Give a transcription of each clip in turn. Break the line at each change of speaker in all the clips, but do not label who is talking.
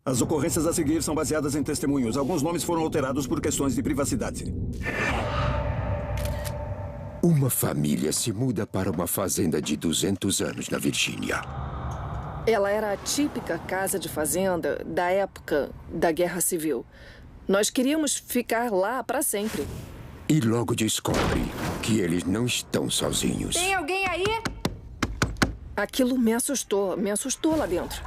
As ocorrências a seguir são baseadas em testemunhos. Alguns nomes foram alterados por questões de privacidade.
Uma família se muda para uma fazenda de 200 anos na Virgínia.
Ela era a típica casa de fazenda da época da Guerra Civil. Nós queríamos ficar lá para sempre.
E logo descobre que eles não estão sozinhos.
Tem alguém aí?
Aquilo me assustou lá dentro.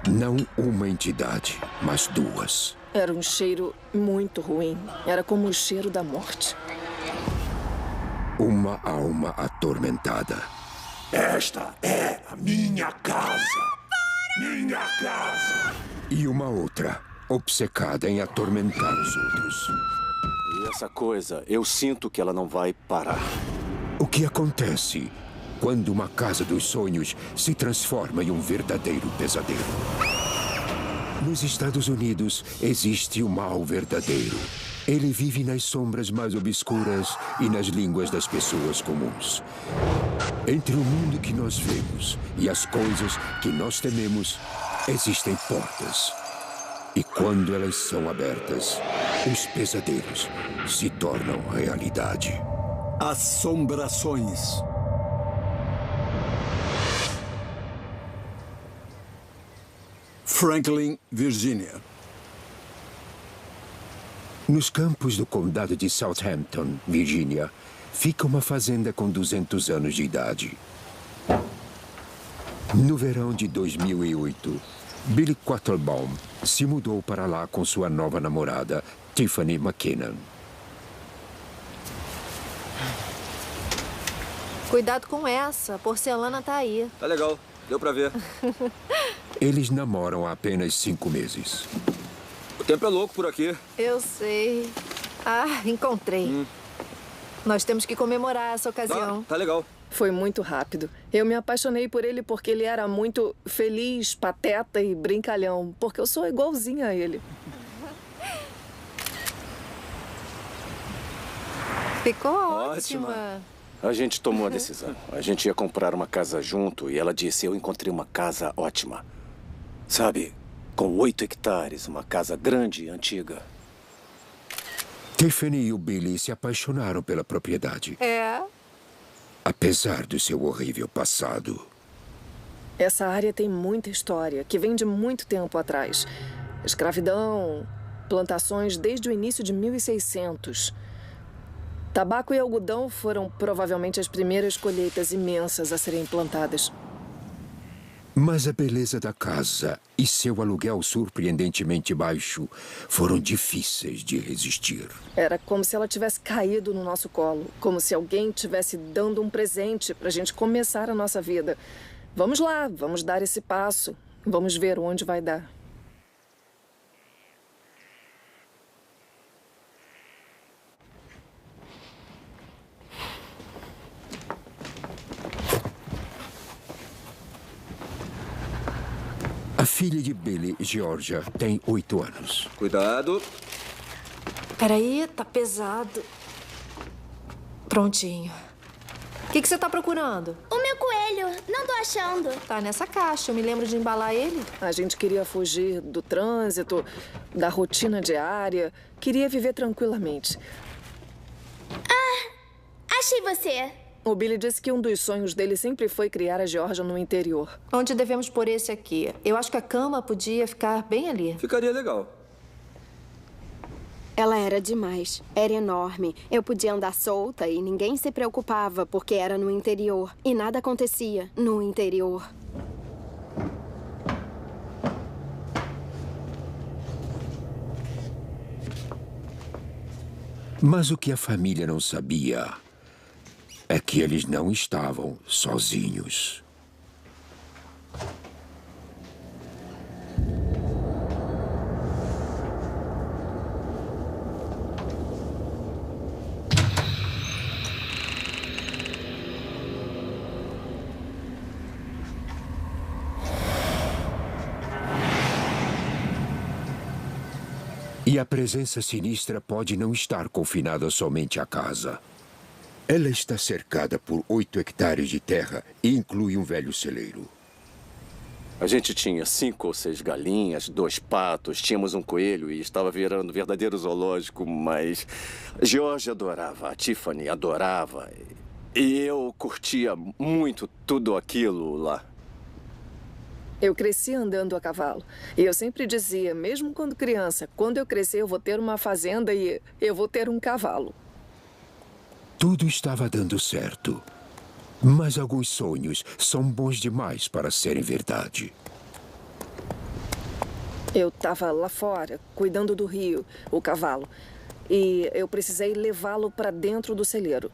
Não uma entidade, mas duas.
Era um cheiro muito ruim. Era como o cheiro da morte.
Uma alma atormentada.
Esta é a minha casa. Minha casa.
E uma outra, obcecada em atormentar os outros.
E essa coisa, eu sinto que ela não vai parar.
O que acontece quando uma casa dos sonhos se transforma em um verdadeiro pesadelo? Nos Estados Unidos existe o mal verdadeiro. Ele vive nas sombras mais obscuras e nas línguas das pessoas comuns. Entre o mundo que nós vemos e as coisas que nós tememos, existem portas. E quando elas são abertas, os pesadelos se tornam realidade.
Assombrações. Franklin, Virgínia.
Nos campos do condado de Southampton, Virgínia, fica uma fazenda com 200 anos de idade. No verão de 2008, Billy Quattlebaum se mudou para lá com sua nova namorada, Tiffany McKinnon.
Cuidado com essa, a porcelana tá aí.
Tá legal, deu pra ver.
Eles namoram há apenas 5 meses.
O tempo é louco por aqui.
Eu sei. Ah, encontrei. Nós temos que comemorar essa ocasião.
Tá legal.
Foi muito rápido. Eu me apaixonei por ele porque ele era muito feliz, pateta e brincalhão. Porque eu sou igualzinha a ele.
Ficou
Ótima.
ótima.
A gente tomou a decisão. A gente ia comprar uma casa junto e ela disse, eu encontrei uma casa ótima. Sabe, com 8 hectares, uma casa grande e antiga.
Tiffany e o Billy se apaixonaram pela propriedade.
É.
Apesar do seu horrível passado.
Essa área tem muita história, que vem de muito tempo atrás. Escravidão, plantações desde o início de 1600. Tabaco e algodão foram provavelmente as primeiras colheitas imensas a serem plantadas.
Mas a beleza da casa e seu aluguel surpreendentemente baixo foram difíceis de resistir.
Era como se ela tivesse caído no nosso colo. Como se alguém tivesse dando um presente para a gente começar a nossa vida. Vamos lá, vamos dar esse passo. Vamos ver onde vai dar.
A filha de Billy, Georgia, tem 8 anos.
Cuidado.
Peraí, tá pesado. Prontinho. O que você tá procurando?
O meu coelho. Não tô achando.
Tá nessa caixa. Eu me lembro de embalar ele.
A gente queria fugir do trânsito, da rotina diária. Queria viver tranquilamente.
Achei você.
O Billy disse que um dos sonhos dele sempre foi criar a Georgia no interior.
Onde devemos pôr esse aqui? Eu acho que a cama podia ficar bem ali.
Ficaria legal.
Ela era demais. Era enorme. Eu podia andar solta e ninguém se preocupava porque era no interior. E nada acontecia no interior.
Mas o que a família não sabia é que eles não estavam sozinhos. E a presença sinistra pode não estar confinada somente à casa. Ela está cercada por 8 hectares de terra e inclui um velho celeiro.
A gente tinha 5 ou 6 galinhas, 2 patos, tínhamos um coelho e estava virando um verdadeiro zoológico, mas George adorava, a Tiffany adorava. E eu curtia muito tudo aquilo lá.
Eu cresci andando a cavalo. E eu sempre dizia, mesmo quando criança, quando eu crescer eu vou ter uma fazenda e eu vou ter um cavalo.
Tudo estava dando certo. Mas alguns sonhos são bons demais para serem verdade.
Eu estava lá fora, cuidando do rio, o cavalo. E eu precisei levá-lo para dentro do celeiro.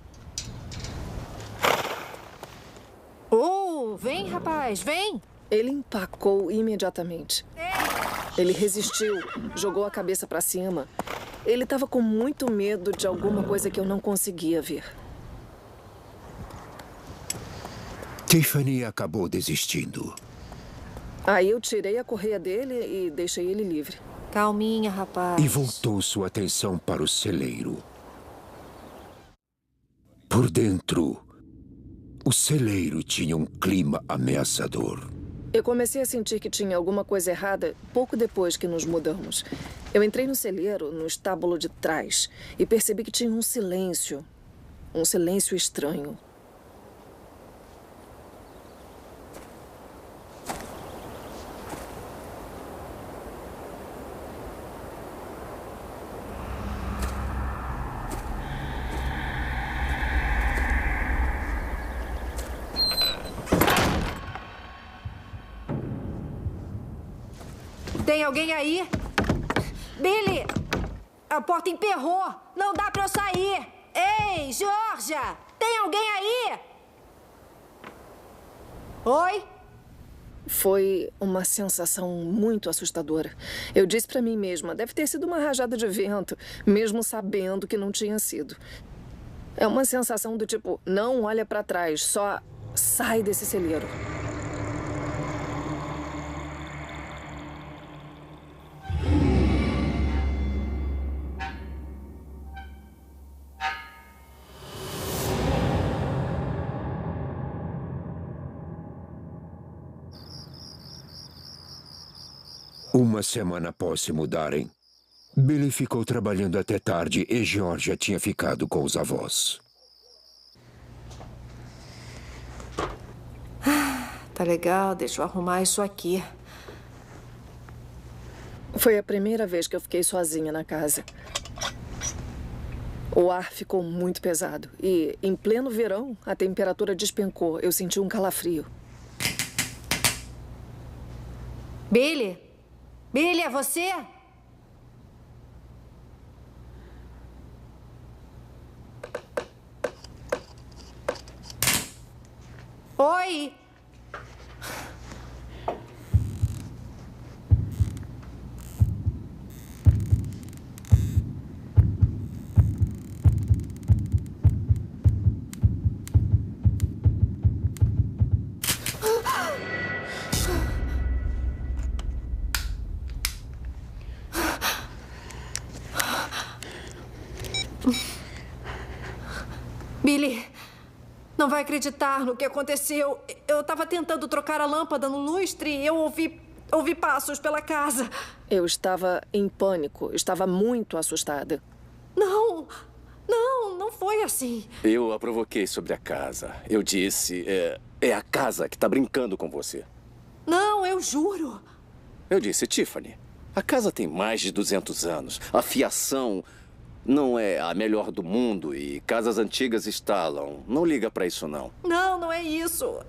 Oh, vem, rapaz, vem!
Ele empacou imediatamente. Ele resistiu, jogou a cabeça para cima. Ele estava com muito medo de alguma coisa que eu não conseguia ver.
Tiffany acabou desistindo.
Aí eu tirei a correia dele e deixei ele livre.
Calminha, rapaz.
E voltou sua atenção para o celeiro. Por dentro, o celeiro tinha um clima ameaçador.
Eu comecei a sentir que tinha alguma coisa errada pouco depois que nos mudamos. Eu entrei no celeiro, no estábulo de trás, e percebi que tinha um silêncio estranho.
Tem alguém aí? Billy! A porta emperrou! Não dá pra eu sair! Ei, Georgia! Tem alguém aí? Oi?
Foi uma sensação muito assustadora. Eu disse pra mim mesma, deve ter sido uma rajada de vento, mesmo sabendo que não tinha sido. É uma sensação do tipo, não olha pra trás, só sai desse celeiro.
Uma semana após se mudarem, Billy ficou trabalhando até tarde e Georgia tinha ficado com os avós.
Tá legal, deixa eu arrumar isso aqui.
Foi a primeira vez que eu fiquei sozinha na casa. O ar ficou muito pesado e, em pleno verão, a temperatura despencou. Eu senti um calafrio.
Billy? Billy, é você? Oi! Billy, não vai acreditar no que aconteceu. Eu estava tentando trocar a lâmpada no lustre e eu ouvi passos pela casa.
Eu estava em pânico. Estava muito assustada.
Não foi assim.
Eu a provoquei sobre a casa. Eu disse, é a casa que está brincando com você.
Não, eu juro.
Eu disse, Tiffany, a casa tem mais de 200 anos. A fiação não é a melhor do mundo e casas antigas estalam. Não liga pra isso, não.
Não é isso.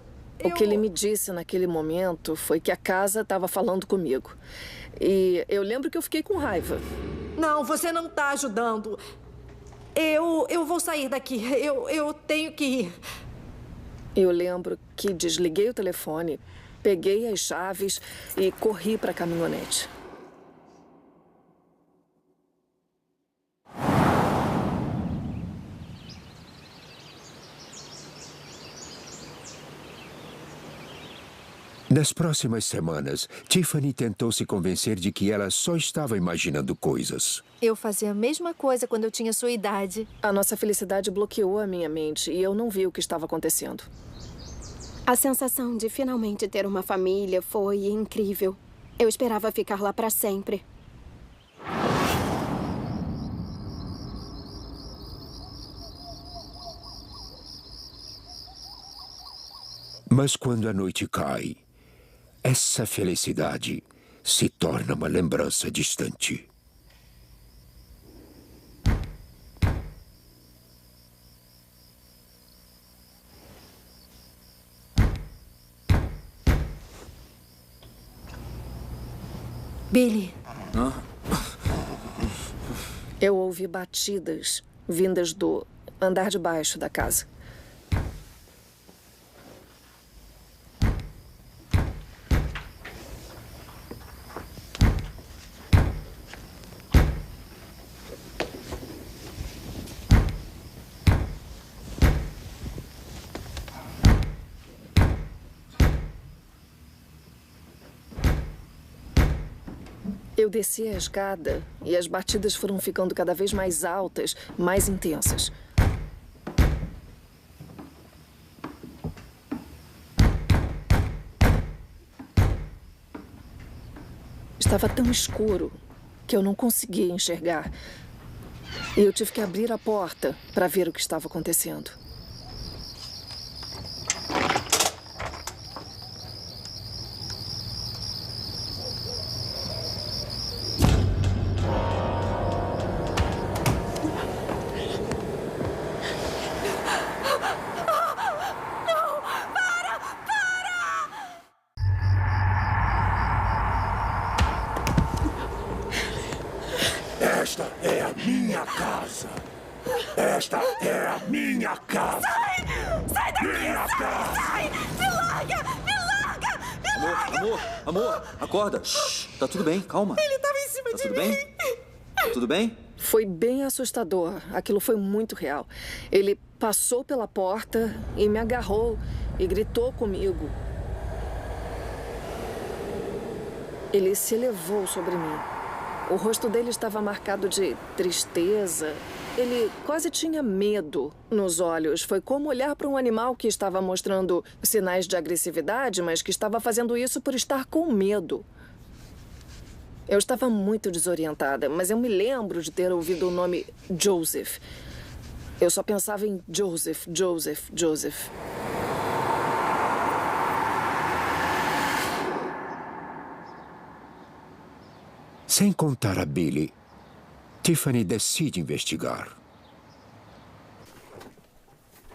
O que ele me disse naquele momento foi que a casa estava falando comigo. E eu lembro que eu fiquei com raiva.
Não, você não está ajudando. Eu vou sair daqui. Eu tenho que ir.
Eu lembro que desliguei o telefone, peguei as chaves e corri para a caminhonete.
Nas próximas semanas, Tiffany tentou se convencer de que ela só estava imaginando coisas.
Eu fazia a mesma coisa quando eu tinha sua idade.
A nossa felicidade bloqueou a minha mente e eu não vi o que estava acontecendo.
A sensação de finalmente ter uma família foi incrível. Eu esperava ficar lá para sempre.
Mas quando a noite cai, essa felicidade se torna uma lembrança distante.
Billy.
Eu ouvi batidas vindas do andar de baixo da casa. Eu desci a escada e as batidas foram ficando cada vez mais altas, mais intensas. Estava tão escuro que eu não conseguia enxergar. E eu tive que abrir a porta para ver o que estava acontecendo.
Esta é a minha casa. Esta é a minha casa.
Sai daqui!
Minha casa.
Sai! Me larga! Me larga! Me larga!
Amor, acorda. Shhh, tá tudo bem, calma.
Ele estava em cima
Tá
de
tudo
mim.
bem? Tá tudo bem?
Foi bem assustador. Aquilo foi muito real. Ele passou pela porta e me agarrou e gritou comigo. Ele se elevou sobre mim. O rosto dele estava marcado de tristeza. Ele quase tinha medo nos olhos. Foi como olhar para um animal que estava mostrando sinais de agressividade, mas que estava fazendo isso por estar com medo. Eu estava muito desorientada, mas eu me lembro de ter ouvido o nome Joseph. Eu só pensava em Joseph, Joseph, Joseph.
Sem contar a Billy, Tiffany decide investigar.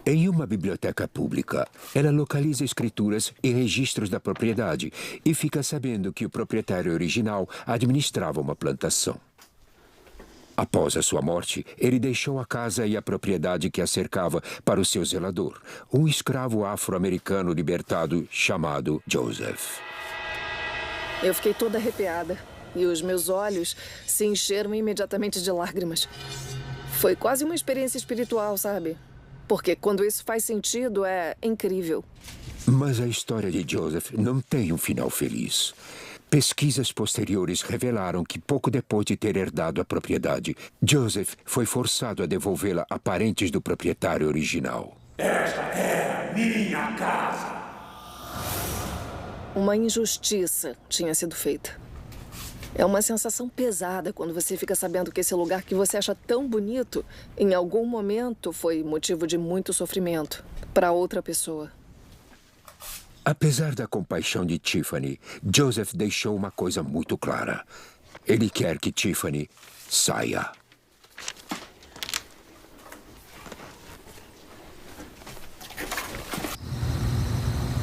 Em uma biblioteca pública, ela localiza escrituras e registros da propriedade e fica sabendo que o proprietário original administrava uma plantação. Após a sua morte, ele deixou a casa e a propriedade que a cercava para o seu zelador, um escravo afro-americano libertado chamado Joseph.
Eu fiquei toda arrepiada e os meus olhos se encheram imediatamente de lágrimas. Foi quase uma experiência espiritual, sabe? Porque quando isso faz sentido, é incrível.
Mas a história de Joseph não tem um final feliz. Pesquisas posteriores revelaram que pouco depois de ter herdado a propriedade, Joseph foi forçado a devolvê-la a parentes do proprietário original.
Esta é a minha casa.
Uma injustiça tinha sido feita. É uma sensação pesada quando você fica sabendo que esse lugar que você acha tão bonito, em algum momento foi motivo de muito sofrimento para outra pessoa.
Apesar da compaixão de Tiffany, Joseph deixou uma coisa muito clara. Ele quer que Tiffany saia.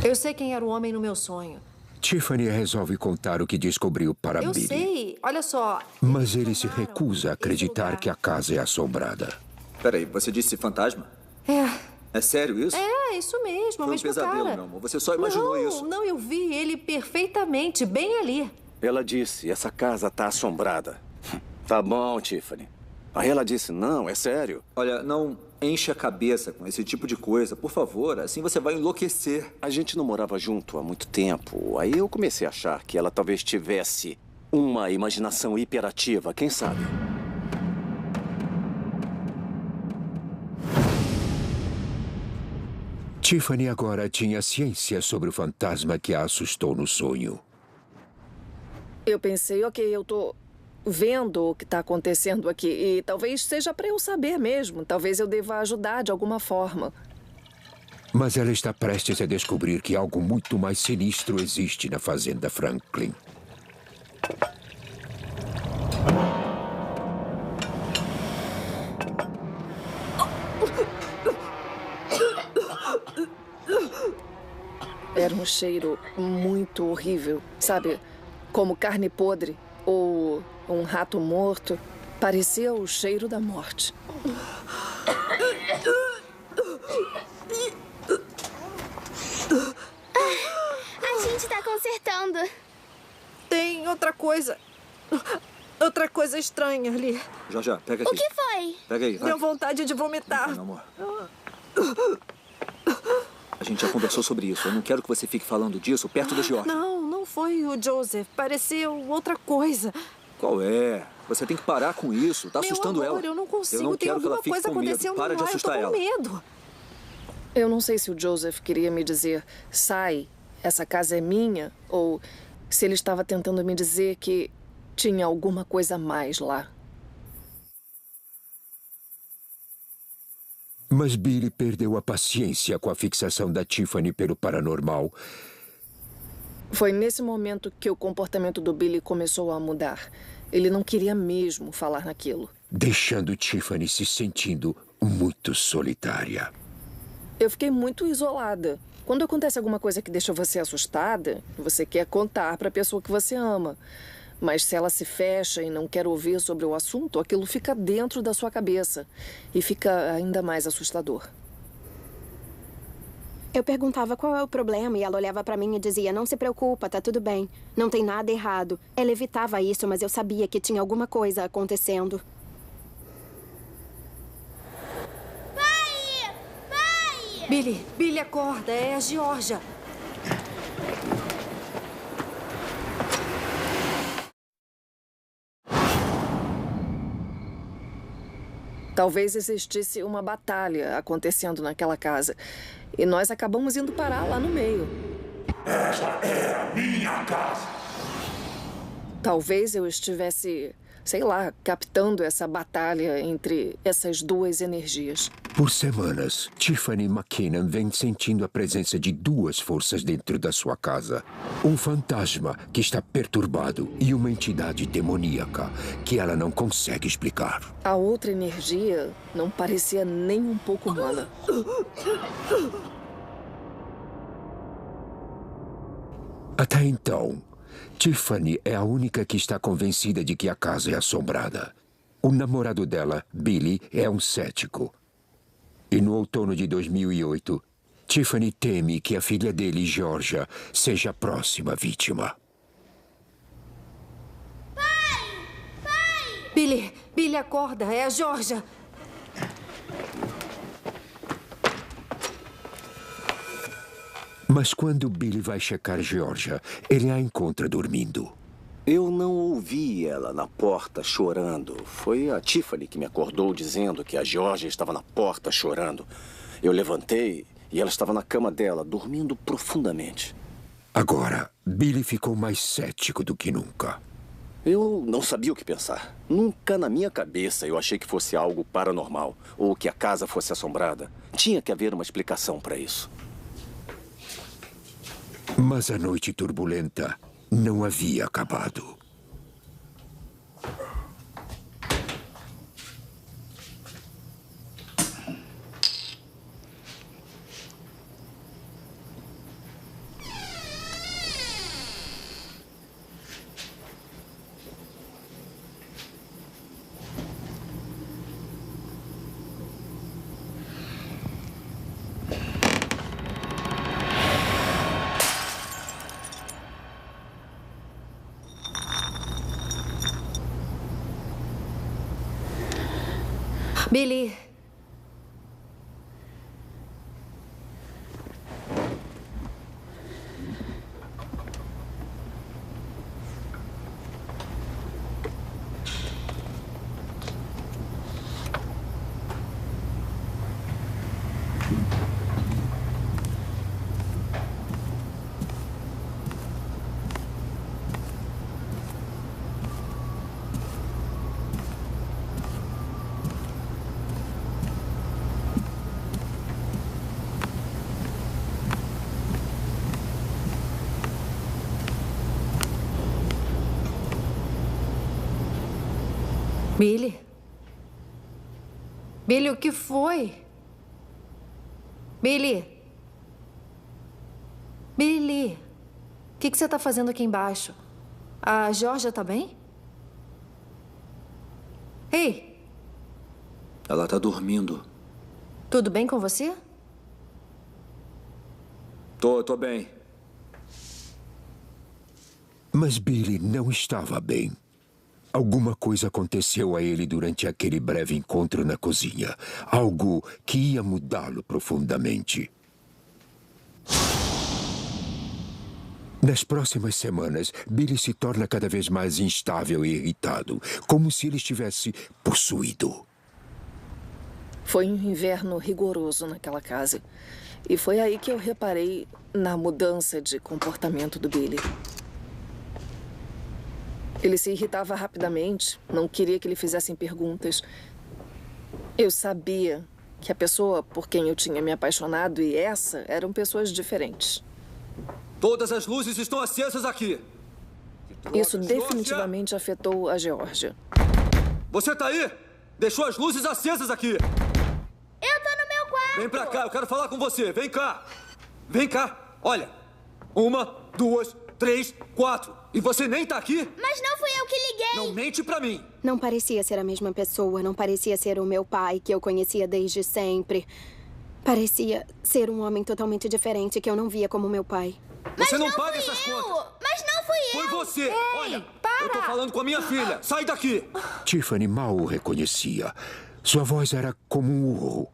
Eu sei quem era o homem no meu sonho.
Tiffany resolve contar o que descobriu para
Eu
Billy.
sei. Olha só.
Mas ele se recusa a acreditar que a casa é assombrada.
Peraí, você disse fantasma? É sério isso?
É, isso mesmo.
Foi um
mas
pesadelo,
cara...
meu amor. Você só imaginou isso.
Não, eu vi ele perfeitamente, bem ali.
Ela disse, essa casa tá assombrada. Tá bom, Tiffany. Aí ela disse, não, é sério.
Olha, não enche a cabeça com esse tipo de coisa, por favor. Assim você vai enlouquecer.
A gente não morava junto há muito tempo. Aí eu comecei a achar que ela talvez tivesse uma imaginação hiperativa, quem sabe?
Tiffany agora tinha ciência sobre o fantasma que a assustou no sonho.
Eu pensei, ok, eu tô vendo o que está acontecendo aqui e talvez seja para eu saber mesmo. Talvez eu deva ajudar de alguma forma.
Mas ela está prestes a descobrir que algo muito mais sinistro existe na fazenda Franklin.
Era um cheiro muito horrível, sabe? Como carne podre ou um rato morto. Parecia o cheiro da morte.
A gente tá consertando.
Tem outra coisa. Outra coisa estranha ali.
Já, pega aqui.
O que foi?
Pega aí, vai.
Deu vontade de vomitar.
Meu amor. A gente já conversou sobre isso. Eu não quero que você fique falando disso perto da Georgia.
Não foi o Joseph. Pareceu outra coisa.
Qual é? Você tem que parar com isso. Tá assustando
Meu amor,
ela.
eu não consigo.
Eu não
Tem
quero que ela
alguma
fique
coisa
com medo.
acontecendo
Para de
lá.
assustar
eu tô com
ela.
medo.
Eu não sei se o Joseph queria me dizer, sai, essa casa é minha, ou se ele estava tentando me dizer que tinha alguma coisa a mais lá.
Mas Billy perdeu a paciência com a fixação da Tiffany pelo paranormal.
Foi nesse momento que o comportamento do Billy começou a mudar. Ele não queria mesmo falar naquilo.
Deixando Tiffany se sentindo muito solitária.
Eu fiquei muito isolada. Quando acontece alguma coisa que deixa você assustada, você quer contar para a pessoa que você ama. Mas se ela se fecha e não quer ouvir sobre o assunto, aquilo fica dentro da sua cabeça. E fica ainda mais assustador.
Eu perguntava qual é o problema e ela olhava pra mim e dizia, não se preocupa, tá tudo bem. Não tem nada errado. Ela evitava isso, mas eu sabia que tinha alguma coisa acontecendo.
Billy, acorda. É a Georgia.
Talvez existisse uma batalha acontecendo naquela casa. E nós acabamos indo parar lá no meio.
Esta é a minha casa.
Talvez eu estivesse, sei lá, captando essa batalha entre essas duas energias.
Por semanas, Tiffany McKinnon vem sentindo a presença de duas forças dentro da sua casa. Um fantasma que está perturbado e uma entidade demoníaca que ela não consegue explicar.
A outra energia não parecia nem um pouco humana.
Até então, Tiffany é a única que está convencida de que a casa é assombrada. O namorado dela, Billy, é um cético. E no outono de 2008, Tiffany teme que a filha dele, Georgia, seja a próxima vítima.
Billy, acorda. É a Georgia.
Mas quando Billy vai checar Georgia, ele a encontra dormindo.
Eu não ouvi ela na porta chorando. Foi a Tiffany que me acordou dizendo que a Georgia estava na porta chorando. Eu levantei e ela estava na cama dela, dormindo profundamente.
Agora, Billy ficou mais cético do que nunca.
Eu não sabia o que pensar. Nunca na minha cabeça eu achei que fosse algo paranormal ou que a casa fosse assombrada. Tinha que haver uma explicação para isso.
Mas a noite turbulenta não havia acabado.
Billy. Billy? Billy, o que foi? Billy? Billy? O que você está fazendo aqui embaixo? A Georgia tá bem? Ei!
Ela tá dormindo.
Tudo bem com você?
Tô bem.
Mas Billy não estava bem. Alguma coisa aconteceu a ele durante aquele breve encontro na cozinha. Algo que ia mudá-lo profundamente. Nas próximas semanas, Billy se torna cada vez mais instável e irritado, como se ele estivesse possuído.
Foi um inverno rigoroso naquela casa. E foi aí que eu reparei na mudança de comportamento do Billy. Ele se irritava rapidamente, não queria que lhe fizessem perguntas. Eu sabia que a pessoa por quem eu tinha me apaixonado e essa eram pessoas diferentes.
Todas as luzes estão acesas aqui.
Isso definitivamente afetou a Georgia.
Você tá aí? Deixou as luzes acesas aqui.
Eu tô no meu quarto.
Vem pra cá, eu quero falar com você. Vem cá. Vem cá. Olha. 1, 2, 3, 4. E você nem tá aqui?
Mas não fui eu que liguei.
Não mente pra mim.
Não parecia ser a mesma pessoa. Não parecia ser o meu pai, que eu conhecia desde sempre. Parecia ser um homem totalmente diferente, que eu não via como meu pai.
Você não paga essas contas.
Mas não fui eu.
Foi você.
Ei,
olha,
para.
eu tô falando com a minha filha. Sai daqui.
Tiffany mal o reconhecia. Sua voz era como um urro.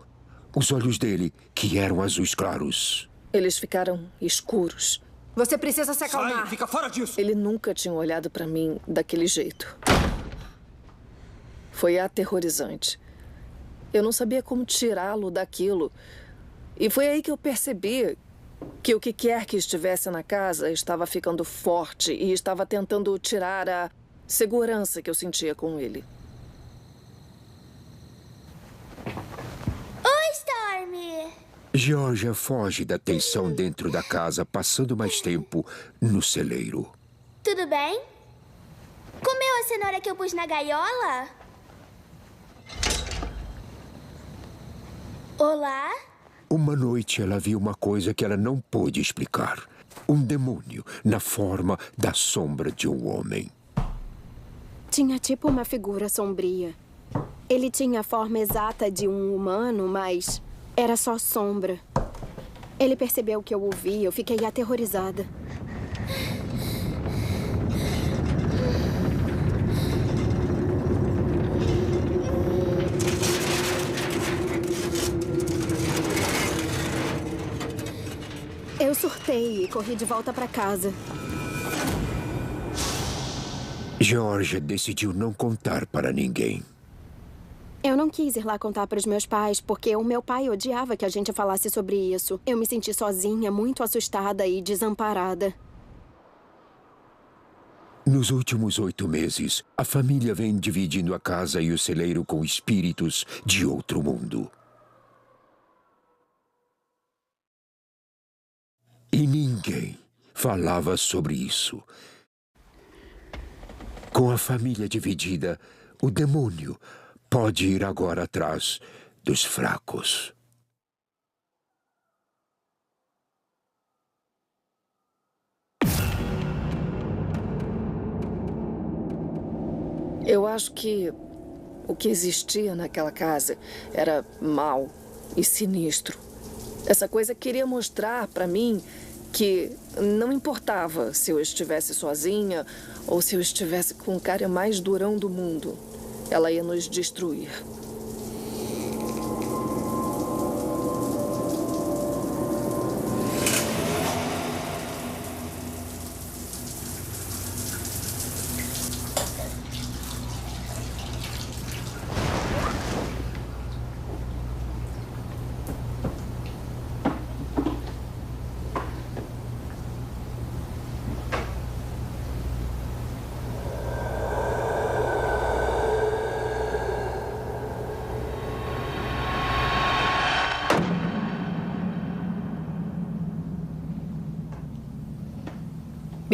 Os olhos dele, que eram azuis claros.
Eles ficaram escuros.
Você precisa se acalmar.
Sai, fica fora disso.
Ele nunca tinha olhado para mim daquele jeito. Foi aterrorizante. Eu não sabia como tirá-lo daquilo. E foi aí que eu percebi que o que quer que estivesse na casa estava ficando forte e estava tentando tirar a segurança que eu sentia com ele.
Oi, Stormy.
Georgia foge da tensão dentro da casa, passando mais tempo no celeiro.
Tudo bem? Comeu a cenoura que eu pus na gaiola? Olá?
Uma noite ela viu uma coisa que ela não pôde explicar. Um demônio na forma da sombra de um homem.
Tinha tipo uma figura sombria. Ele tinha a forma exata de um humano, mas era só sombra. Ele percebeu que eu ouvi, eu fiquei aterrorizada. Eu surtei e corri de volta para casa.
Georgia decidiu não contar para ninguém.
Eu não quis ir lá contar para os meus pais, porque o meu pai odiava que a gente falasse sobre isso. Eu me senti sozinha, muito assustada e desamparada.
Nos últimos 8 meses, a família vem dividindo a casa e o celeiro com espíritos de outro mundo. E ninguém falava sobre isso. Com a família dividida, o demônio pode ir agora atrás dos fracos.
Eu acho que o que existia naquela casa era mau e sinistro. Essa coisa queria mostrar para mim que não importava se eu estivesse sozinha ou se eu estivesse com o cara mais durão do mundo. Ela ia nos destruir.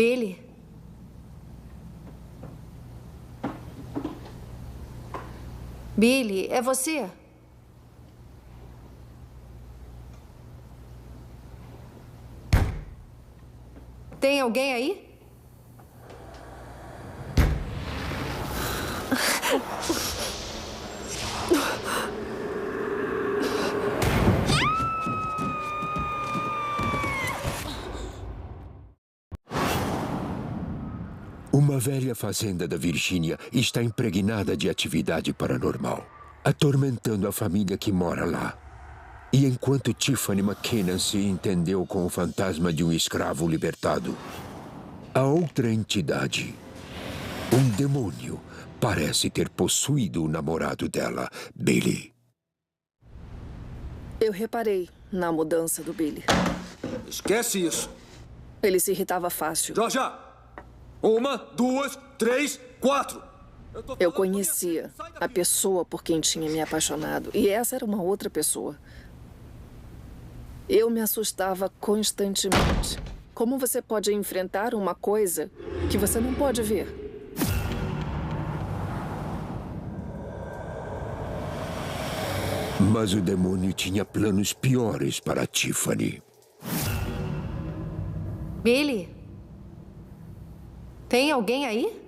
Billy? Billy, é você? Tem alguém aí?
Uma velha fazenda da Virgínia está impregnada de atividade paranormal, atormentando a família que mora lá. E enquanto Tiffany McKinnon se entendeu com o fantasma de um escravo libertado, a outra entidade, um demônio, parece ter possuído o namorado dela, Billy.
Eu reparei na mudança do Billy.
Esquece isso.
Ele se irritava fácil.
Georgia! 1, 2, 3, 4.
Eu conhecia a pessoa por quem tinha me apaixonado. E essa era uma outra pessoa. Eu me assustava constantemente. Como você pode enfrentar uma coisa que você não pode ver?
Mas o demônio tinha planos piores para Tiffany.
Billy? Tem alguém aí?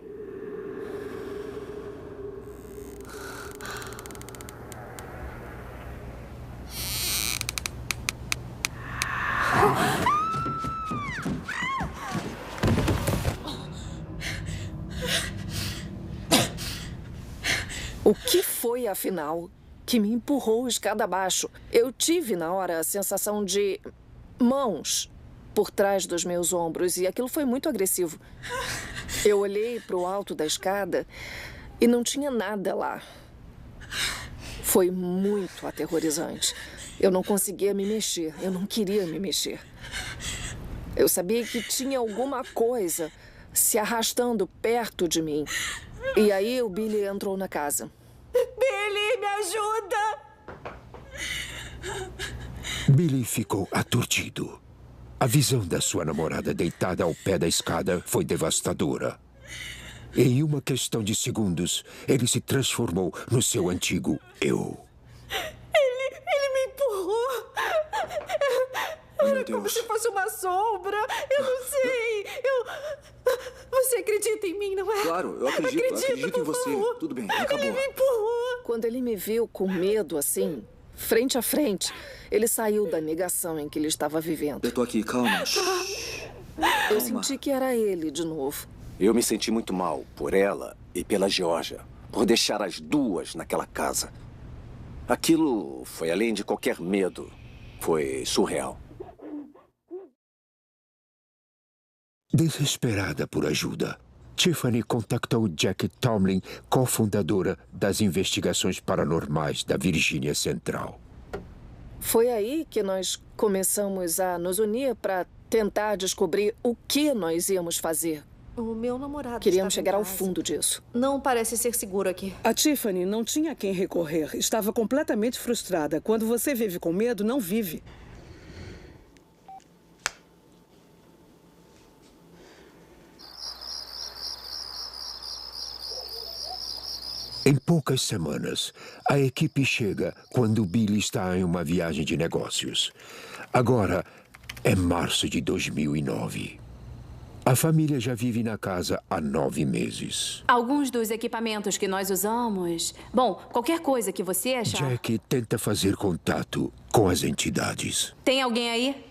O que foi, afinal, que me empurrou escada abaixo? Eu tive, na hora, a sensação de mãos por trás dos meus ombros e aquilo foi muito agressivo. Eu olhei para o alto da escada e não tinha nada lá. Foi muito aterrorizante. Eu não conseguia me mexer. Eu não queria me mexer. Eu sabia que tinha alguma coisa se arrastando perto de mim. E aí o Billy entrou na casa.
Billy, me ajuda!
Billy ficou aturdido. A visão da sua namorada deitada ao pé da escada foi devastadora. Em uma questão de segundos, ele se transformou no seu antigo eu.
Ele me empurrou. Era como se fosse uma sombra. Eu não sei. Você acredita em mim, não é?
Claro, eu acredito em você.
Favor.
Tudo bem, acabou.
Ele me empurrou.
Quando ele me viu com medo assim, frente a frente, ele saiu da negação em que ele estava vivendo.
Eu tô aqui, calma.
Eu senti que era ele de novo.
Eu me senti muito mal por ela e pela Georgia, por deixar as duas naquela casa. Aquilo foi além de qualquer medo. Foi surreal.
Desesperada por ajuda, Tiffany contactou Jack Tomlin, cofundadora das investigações paranormais da Virgínia Central.
Foi aí que nós começamos a nos unir para tentar descobrir o que nós íamos fazer.
O meu namorado
Queríamos
estava
chegar
em
ao
casa.
fundo disso.
Não parece ser seguro aqui.
A Tiffany não tinha a quem recorrer. Estava completamente frustrada. Quando você vive com medo, não vive.
Em poucas semanas, a equipe chega quando Billy está em uma viagem de negócios. Agora é março de 2009. A família já vive na casa há 9 meses.
Alguns dos equipamentos que nós usamos... Bom, qualquer coisa que você achar...
Jack tenta fazer contato com as entidades.
Tem alguém aí?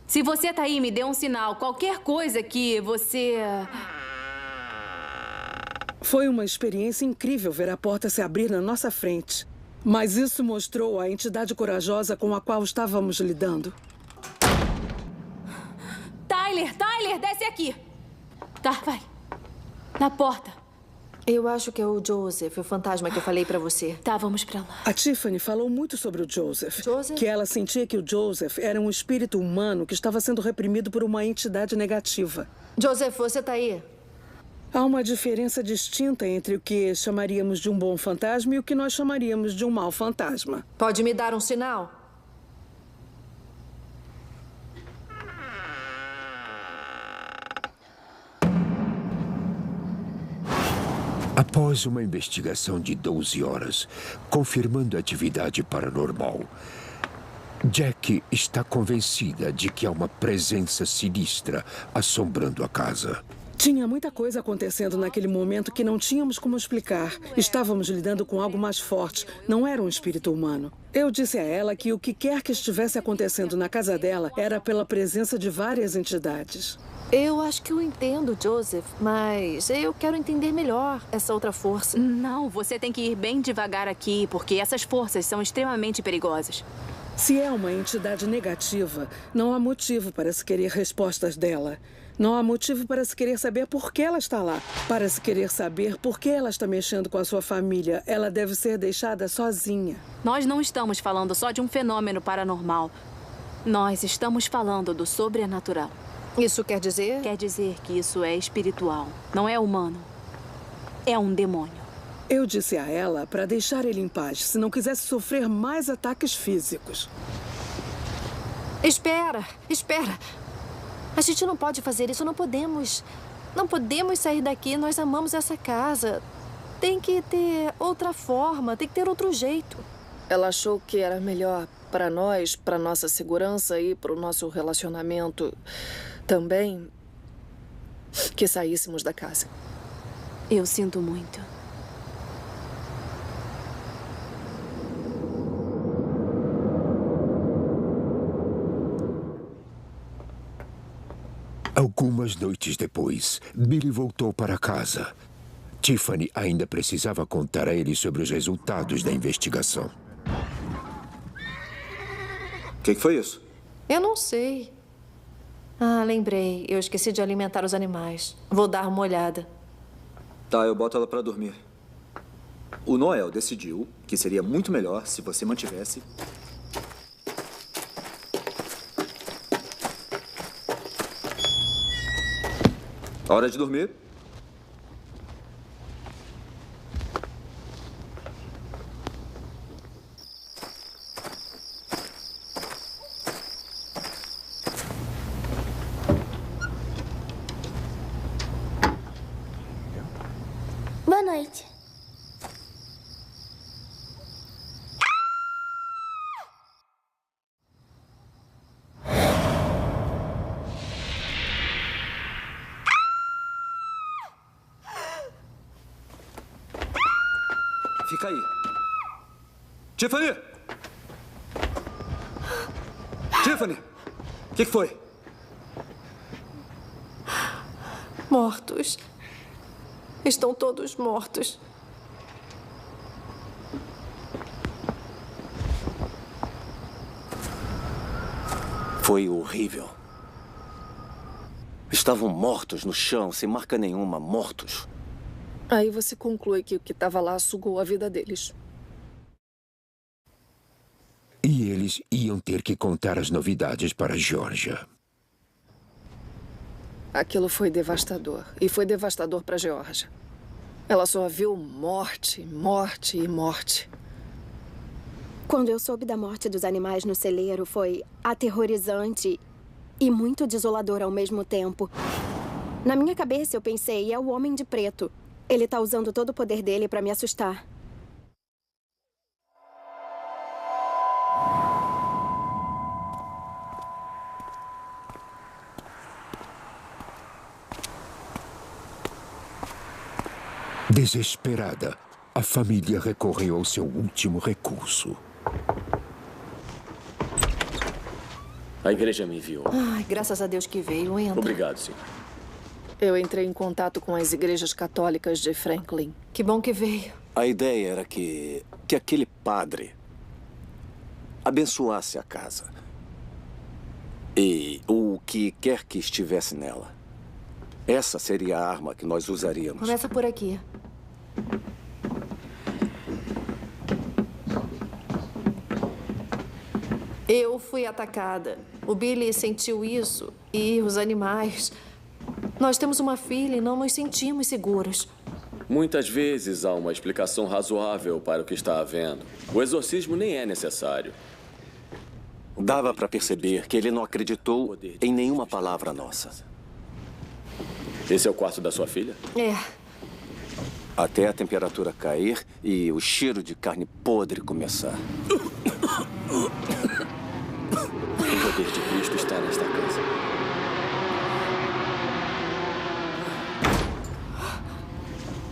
Se você tá aí, me dê um sinal. Qualquer coisa que você...
Foi uma experiência incrível ver a porta se abrir na nossa frente. Mas isso mostrou a entidade corajosa com a qual estávamos lidando.
Tyler, desce aqui. Tá, vai. Na porta.
Eu acho que é o Joseph, o fantasma que eu falei pra você.
Tá, vamos pra lá.
A Tiffany falou muito sobre o Joseph.
Joseph?
Que ela sentia que o Joseph era um espírito humano que estava sendo reprimido por uma entidade negativa.
Joseph, você tá aí?
Há uma diferença distinta entre o que chamaríamos de um bom fantasma e o que nós chamaríamos de um mau fantasma.
Pode me dar um sinal?
Após uma investigação de 12 horas, confirmando a atividade paranormal, Jack está convencida de que há uma presença sinistra assombrando a casa.
Tinha muita coisa acontecendo naquele momento que não tínhamos como explicar. Estávamos lidando com algo mais forte. Não era um espírito humano. Eu disse a ela que o que quer que estivesse acontecendo na casa dela era pela presença de várias entidades.
Eu acho que eu entendo, Joseph, mas eu quero entender melhor essa outra força.
Não, você tem que ir bem devagar aqui, porque essas forças são extremamente perigosas.
Se é uma entidade negativa, não há motivo para se querer respostas dela. Não há motivo para se querer saber por que ela está lá. Para se querer saber por que ela está mexendo com a sua família, ela deve ser deixada sozinha.
Nós não estamos falando só de um fenômeno paranormal. Nós estamos falando do sobrenatural.
Isso quer dizer?
Quer dizer que isso é espiritual, não é humano. É um demônio.
Eu disse a ela para deixar ele em paz, se não quisesse sofrer mais ataques físicos.
Espera. A gente não pode fazer isso, não podemos. Não podemos sair daqui, nós amamos essa casa. Tem que ter outra forma, tem que ter outro jeito.
Ela achou que era melhor para nós, para nossa segurança e para o nosso relacionamento também, que saíssemos da casa.
Eu sinto muito.
Algumas noites depois, Billy voltou para casa. Tiffany ainda precisava contar a ele sobre os resultados da investigação.
O que foi isso?
Eu não sei. Ah, lembrei. Eu esqueci de alimentar os animais. Vou dar uma olhada.
Tá, eu boto ela para dormir. O Noel decidiu que seria muito melhor se você mantivesse... Hora de dormir.
Boa noite.
Fica aí. Tiffany! Tiffany! O que foi?
Mortos. Estão todos mortos.
Foi horrível. Estavam mortos no chão, sem marca nenhuma, mortos.
Aí você conclui que o que estava lá sugou a vida deles.
E eles iam ter que contar as novidades para Georgia.
Aquilo foi devastador. E foi devastador para Georgia. Ela só viu morte, morte e morte.
Quando eu soube da morte dos animais no celeiro, foi aterrorizante e muito desolador ao mesmo tempo. Na minha cabeça, eu pensei, é o Homem de Preto. Ele tá usando todo o poder dele para me assustar.
Desesperada, a família recorreu ao seu último recurso.
A igreja me enviou.
Ai, graças a Deus que veio. Entra.
Obrigado, senhor.
Eu entrei em contato com as igrejas católicas de Franklin.
Que bom que veio.
A ideia era que aquele padre abençoasse a casa. E o que quer que estivesse nela. Essa seria a arma que nós usaríamos.
Começa por aqui. Eu fui atacada. O Billy sentiu isso. E os animais. Nós temos uma filha e não nos sentimos seguros.
Muitas vezes há uma explicação razoável para o que está havendo. O exorcismo nem é necessário.
Dava para perceber que ele não acreditou em nenhuma palavra nossa.
Esse é o quarto da sua filha?
É.
Até a temperatura cair e o cheiro de carne podre começar.
O poder de Cristo está nesta casa.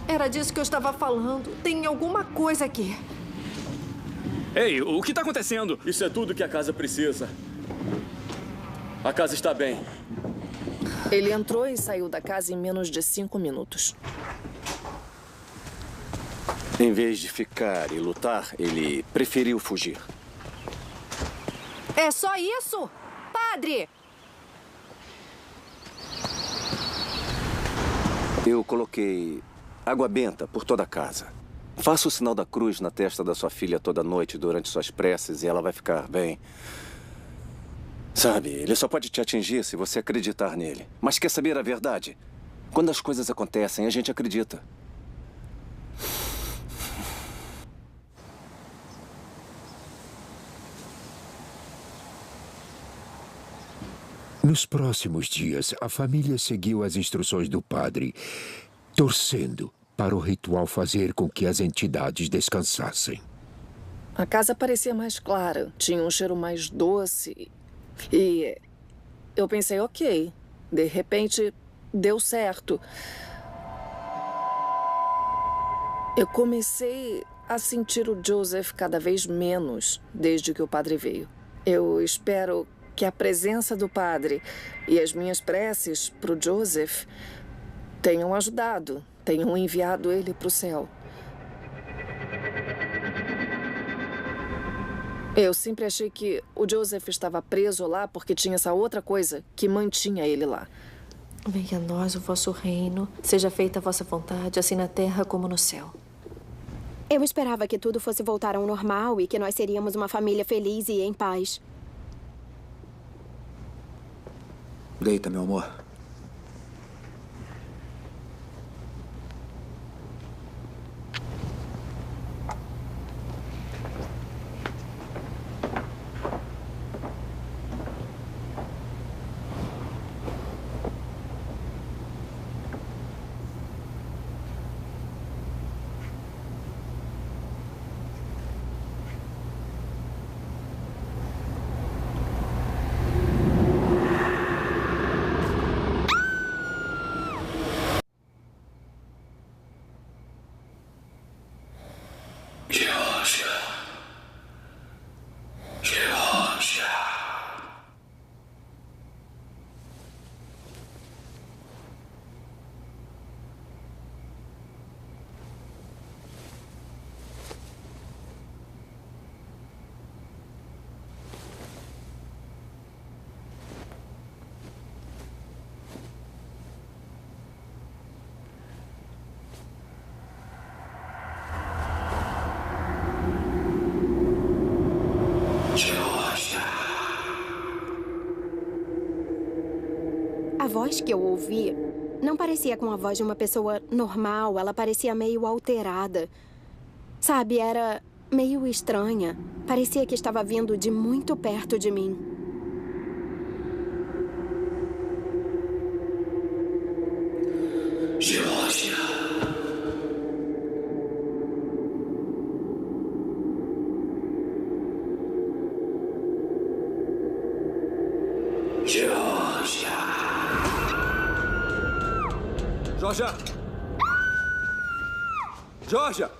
Era disso que eu estava falando. Tem alguma coisa aqui.
Ei, o que está acontecendo?
Isso é tudo que a casa precisa. A casa está bem.
Ele entrou e saiu da casa em menos de 5 minutos.
Em vez de ficar e lutar, ele preferiu fugir.
É só isso? Padre!
Eu coloquei água benta por toda a casa. Faça o sinal da cruz na testa da sua filha toda noite durante suas preces e ela vai ficar bem. Sabe, ele só pode te atingir se você acreditar nele. Mas quer saber a verdade? Quando as coisas acontecem, a gente acredita.
Nos próximos dias, a família seguiu as instruções do padre, torcendo para o ritual fazer com que as entidades descansassem.
A casa parecia mais clara, tinha um cheiro mais doce. E eu pensei, ok, de repente deu certo. Eu comecei a sentir o Joseph cada vez menos desde que o padre veio. Eu espero que a presença do padre e as minhas preces para o Joseph tenham ajudado, tenham enviado ele para o céu. Eu sempre achei que o Joseph estava preso lá porque tinha essa outra coisa que mantinha ele lá.
Venha a nós o vosso reino, seja feita a vossa vontade, assim na terra como no céu.
Eu esperava que tudo fosse voltar ao normal e que nós seríamos uma família feliz e em paz.
Deita, meu amor.
A voz que eu ouvi não parecia com a voz de uma pessoa normal. Ela parecia meio alterada. Sabe, era meio estranha. Parecia que estava vindo de muito perto de mim.
Geórgia.
Geórgia! Geórgia!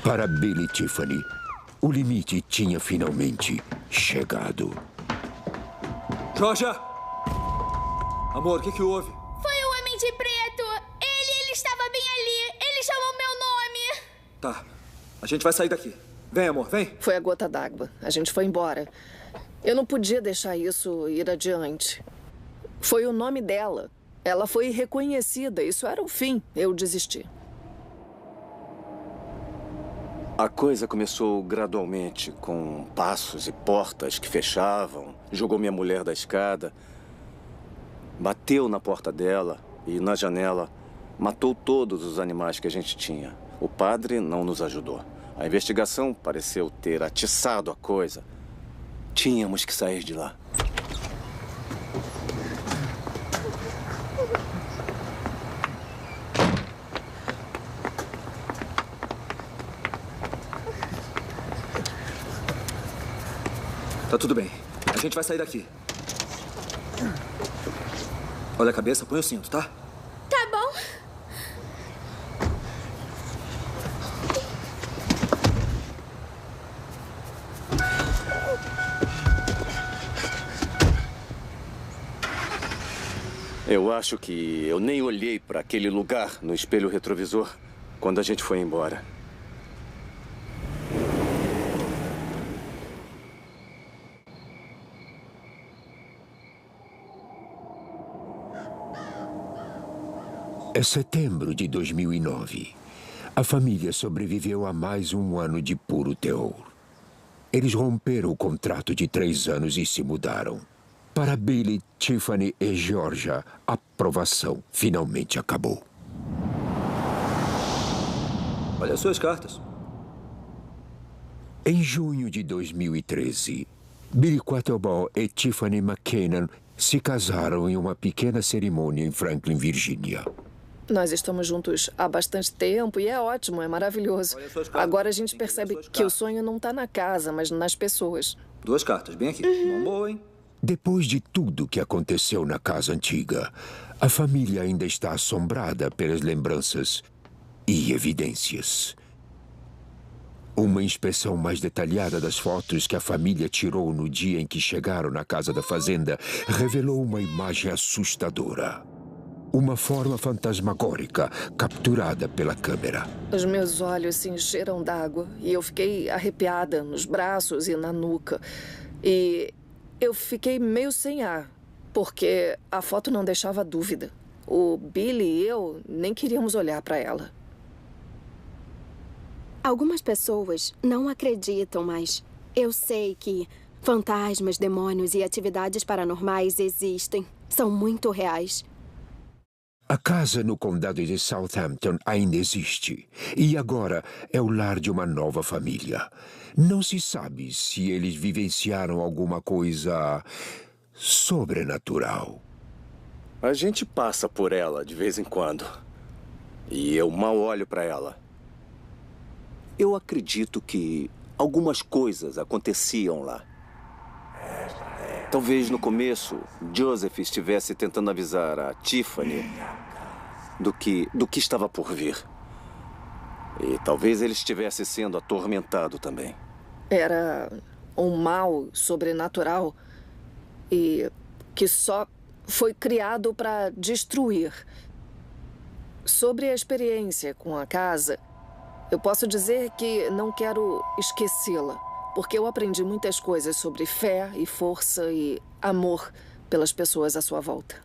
Para Billy e Tiffany, o limite tinha finalmente chegado.
Geórgia! Amor, o que houve?
Foi o Homem de Preto! Ele estava bem ali! Ele chamou meu nome!
Tá, a gente vai sair daqui. Vem, amor, vem.
Foi a gota d'água. A gente foi embora. Eu não podia deixar isso ir adiante. Foi o nome dela. Ela foi reconhecida. Isso era o fim. Eu desisti.
A coisa começou gradualmente, com passos e portas que fechavam. Jogou minha mulher da escada. Bateu na porta dela e, na janela, matou todos os animais que a gente tinha. O padre não nos ajudou. A investigação pareceu ter atiçado a coisa. Tínhamos que sair de lá.
Tá tudo bem. A gente vai sair daqui. Olha a cabeça, põe o cinto, tá?
Tá bom.
Eu acho que eu nem olhei para aquele lugar no espelho retrovisor quando a gente foi embora.
É setembro de 2009. A família sobreviveu a mais um ano de puro terror. Eles romperam o contrato de 3 anos e se mudaram. Para Billy, Tiffany e Georgia, a provação finalmente acabou.
Olha as suas cartas.
Em junho de 2013, Billy Quattlebaum e Tiffany McKinnon se casaram em uma pequena cerimônia em Franklin, Virgínia.
Nós estamos juntos há bastante tempo e é ótimo, é maravilhoso. Agora a gente percebe que o sonho não está na casa, mas nas pessoas.
2 cartas, bem aqui. Mão boa, hein?
Depois de tudo que aconteceu na casa antiga, a família ainda está assombrada pelas lembranças e evidências. Uma inspeção mais detalhada das fotos que a família tirou no dia em que chegaram na casa da fazenda revelou uma imagem assustadora. Uma forma fantasmagórica capturada pela câmera.
Os meus olhos se encheram d'água e eu fiquei arrepiada nos braços e na nuca. E eu fiquei meio sem ar, porque a foto não deixava dúvida. O Billy e eu nem queríamos olhar para ela.
Algumas pessoas não acreditam, mas eu sei que fantasmas, demônios e atividades paranormais existem. São muito reais.
A casa no condado de Southampton ainda existe. E agora é o lar de uma nova família. Não se sabe se eles vivenciaram alguma coisa sobrenatural.
A gente passa por ela de vez em quando. E eu mal olho para ela. Eu acredito que algumas coisas aconteciam lá. Talvez no começo, Joseph estivesse tentando avisar a Tiffany do que estava por vir. E talvez ele estivesse sendo atormentado também.
Era um mal sobrenatural e que só foi criado para destruir. Sobre a experiência com a casa, eu posso dizer que não quero esquecê-la, porque eu aprendi muitas coisas sobre fé e força e amor pelas pessoas à sua volta.